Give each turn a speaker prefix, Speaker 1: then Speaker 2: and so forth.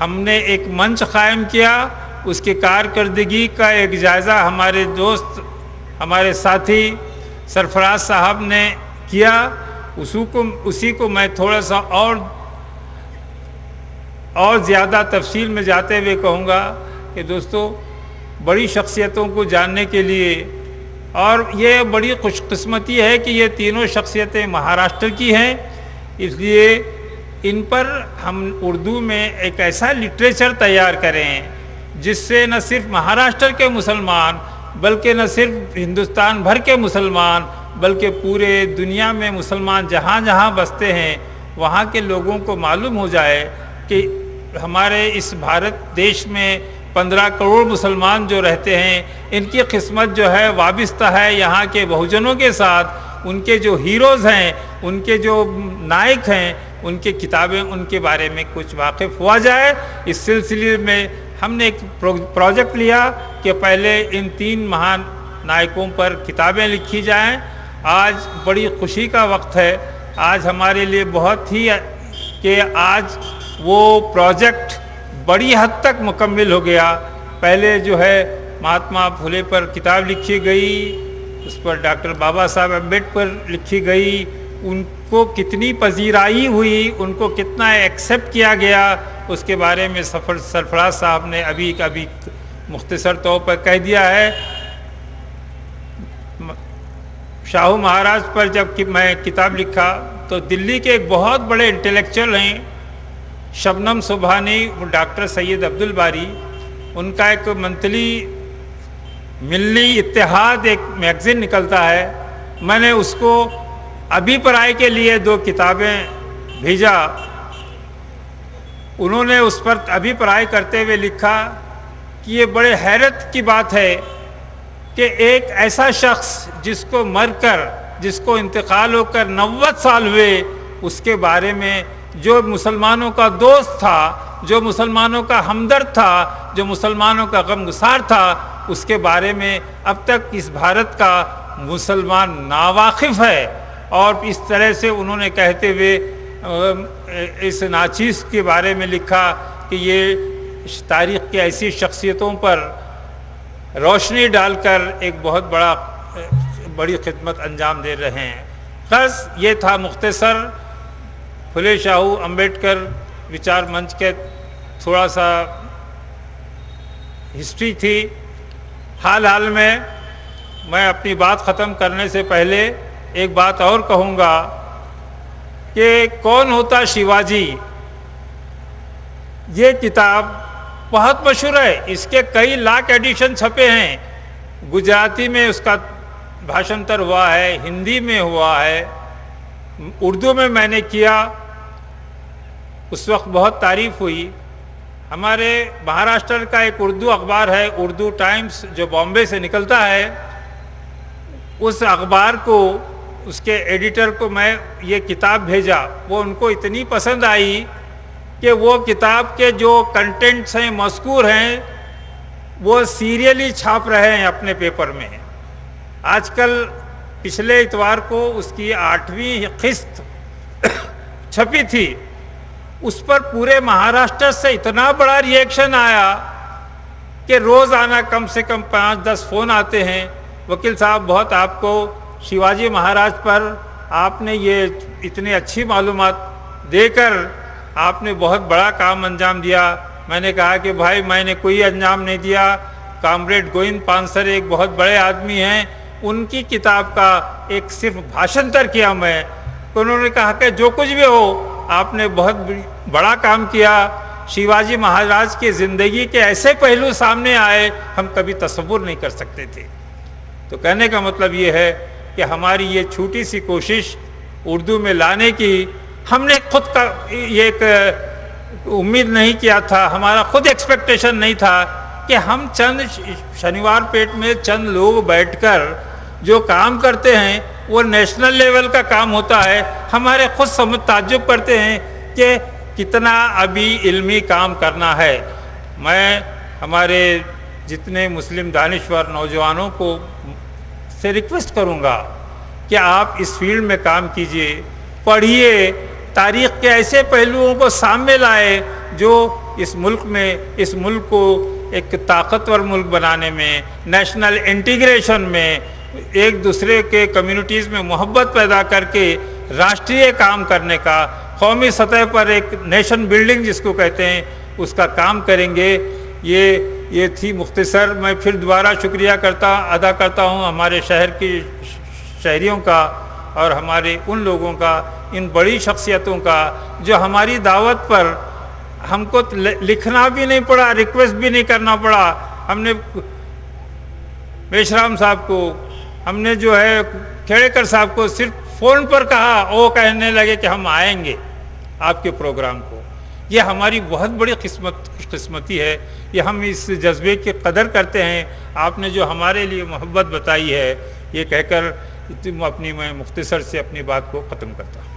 Speaker 1: ہم نے ایک منچ قائم کیا، اس کی کارکردگی کا ایک جائزہ ہمارے دوست، ہمارے ساتھی سرفراز صاحب نے کیا۔ اسی کو میں تھوڑا سا اور زیادہ تفصیل میں جاتے ہوئے کہوں گا کہ دوستو، بڑی شخصیتوں کو جاننے کے لیے، اور یہ بڑی خوش قسمتی ہے کہ یہ تینوں شخصیتیں مہاراشٹر کی ہیں، اس لیے ان پر ہم اردو میں ایک ایسا لٹریچر تیار کریں جس سے نہ صرف مہاراشٹر کے مسلمان، بلکہ نہ صرف ہندوستان بھر کے مسلمان، بلکہ پورے دنیا میں مسلمان جہاں جہاں بستے ہیں وہاں کے لوگوں کو معلوم ہو جائے کہ ہمارے اس بھارت دیش میں 15 کروڑ مسلمان جو رہتے ہیں، ان کی قسمت جو ہے وابستہ ہے یہاں کے بہوجنوں کے ساتھ، ان کے جو ہیروز ہیں، ان کے جو نائک ہیں، ان کی کتابیں، ان کے بارے میں کچھ واقف ہوا جائے۔ اس سلسلے میں ہم نے ایک پروجیکٹ لیا کہ پہلے ان 3 مہان نائکوں پر کتابیں لکھی جائیں۔ آج بڑی خوشی کا وقت ہے، آج ہمارے لیے بہت ہی کہ آج وہ پروجیکٹ بڑی حد تک مکمل ہو گیا۔ پہلے جو ہے مہاتما پھولے پر کتاب لکھی گئی، اس پر ڈاکٹر بابا صاحب امبیڈکر پر لکھی گئی، ان کو کتنی پذیرائی ہوئی، ان کو کتنا ایکسیپٹ کیا گیا، اس کے بارے میں سرفراز صاحب نے ابھی مختصر طور پر کہہ دیا ہے۔ شاہو مہاراج پر جب میں کتاب لکھا تو دلی کے ایک بہت بڑے انٹلیکچوئل ہیں شبنم سبحانی، ڈاکٹر سید عبدالباری، ان کا ایک منتھلی ملنی اتحاد ایک میگزین نکلتا ہے، میں نے اس کو ابھی پرائے کے لیے 2 کتابیں بھیجا۔ انہوں نے اس پر ابھی پرائے کرتے ہوئے لکھا کہ یہ بڑے حیرت کی بات ہے کہ ایک ایسا شخص جس کو مر کر، جس کو انتقال ہو کر 90 سال ہوئے، اس کے بارے میں جو مسلمانوں کا دوست تھا، جو مسلمانوں کا ہمدرد تھا، جو مسلمانوں کا غمگسار تھا، اس کے بارے میں اب تک اس بھارت کا مسلمان ناواقف ہے۔ اور اس طرح سے انہوں نے کہتے ہوئے اس ناچیز کے بارے میں لکھا کہ یہ تاریخ کی ایسی شخصیتوں پر روشنی ڈال کر ایک بہت بڑی خدمت انجام دے رہے ہیں۔ غرض یہ تھا مختصر پھولے شاہو امبیڈکر وچار منچ کے تھوڑا سا ہسٹری تھی۔ حال میں اپنی بات ختم کرنے سے پہلے ایک بات اور کہوں گا کہ کون ہوتا شیواجی، یہ کتاب بہت مشہور ہے، اس کے کئی لاکھ ایڈیشن چھپے ہیں، گجراتی میں اس کا بھاشنتر ہوا ہے، ہندی میں ہوا ہے، اردو میں نے کیا، اس وقت بہت تعریف ہوئی۔ ہمارے مہاراشٹر کا ایک اردو اخبار ہے، اردو ٹائمز، جو بامبے سے نکلتا ہے، اس اخبار کو، اس کے ایڈیٹر کو میں یہ کتاب بھیجا، وہ ان کو اتنی پسند آئی کہ وہ کتاب کے جو کنٹینٹس ہیں، مذکور ہیں، وہ سیریلی چھاپ رہے ہیں اپنے پیپر میں۔ آج کل پچھلے اتوار کو اس کی 8ویں قسط چھپی تھی، اس پر پورے مہاراشٹر سے اتنا بڑا ریئیکشن آیا کہ روزانہ کم سے کم 5-10 فون آتے ہیں، وکیل صاحب بہت آپ کو شیواجی مہاراج پر آپ نے یہ اتنی اچھی معلومات دے کر آپ نے بہت بڑا کام انجام دیا۔ میں نے کہا کہ بھائی میں نے کوئی انجام نہیں دیا، کامریڈ گووند پانسر ایک بہت بڑے آدمی ہیں، ان کی کتاب کا ایک صرف بھاشنتر کیا میں۔ انہوں نے کہا کہ جو کچھ بھی ہو آپ نے بہت بڑا کام کیا، شیواجی مہاراج کی زندگی کے ایسے پہلو سامنے آئے ہم کبھی تصور نہیں کر سکتے تھے۔ تو کہنے کا مطلب یہ ہے کہ ہماری یہ چھوٹی سی کوشش اردو میں لانے کی، ہم نے خود کا یہ ایک امید نہیں کیا تھا، ہمارا خود ایکسپیکٹیشن نہیں تھا کہ ہم چند شنیوار پیٹ میں چند لوگ بیٹھ کر جو کام کرتے ہیں وہ نیشنل لیول کا کام ہوتا ہے۔ ہمارے خود سمجھ تعجب کرتے ہیں کہ کتنا ابھی علمی کام کرنا ہے۔ میں ہمارے جتنے مسلم دانشور نوجوانوں کو سے ریکویسٹ کروں گا کہ آپ اس فیلڈ میں کام کیجئے، پڑھیے، تاریخ کے ایسے پہلوؤں کو سامنے لائے جو اس ملک کو ایک طاقتور ملک بنانے میں، نیشنل انٹیگریشن میں، ایک دوسرے کے کمیونٹیز میں محبت پیدا کر کے راشٹریہ کام کرنے کا، قومی سطح پر ایک نیشن بلڈنگ جس کو کہتے ہیں اس کا کام کریں گے۔ یہ تھی مختصر۔ میں پھر دوبارہ شکریہ ادا کرتا ہوں ہمارے شہر کی شہریوں کا اور ہمارے ان لوگوں کا، ان بڑی شخصیتوں کا جو ہماری دعوت پر ہم کو لکھنا بھی نہیں پڑا، ریکویسٹ بھی نہیں کرنا پڑا۔ ہم نے میشرام صاحب کو، ہم نے جو ہے کھیڑیکر صاحب کو صرف فون پر کہا، وہ کہنے لگے کہ ہم آئیں گے آپ کے پروگرام کو۔ یہ ہماری بہت بڑی خوش قسمتی ہے، یہ ہم اس جذبے کی قدر کرتے ہیں۔ آپ نے جو ہمارے لیے محبت بتائی ہے، یہ کہہ کر میں مختصر سے اپنی بات کو ختم کرتا ہوں۔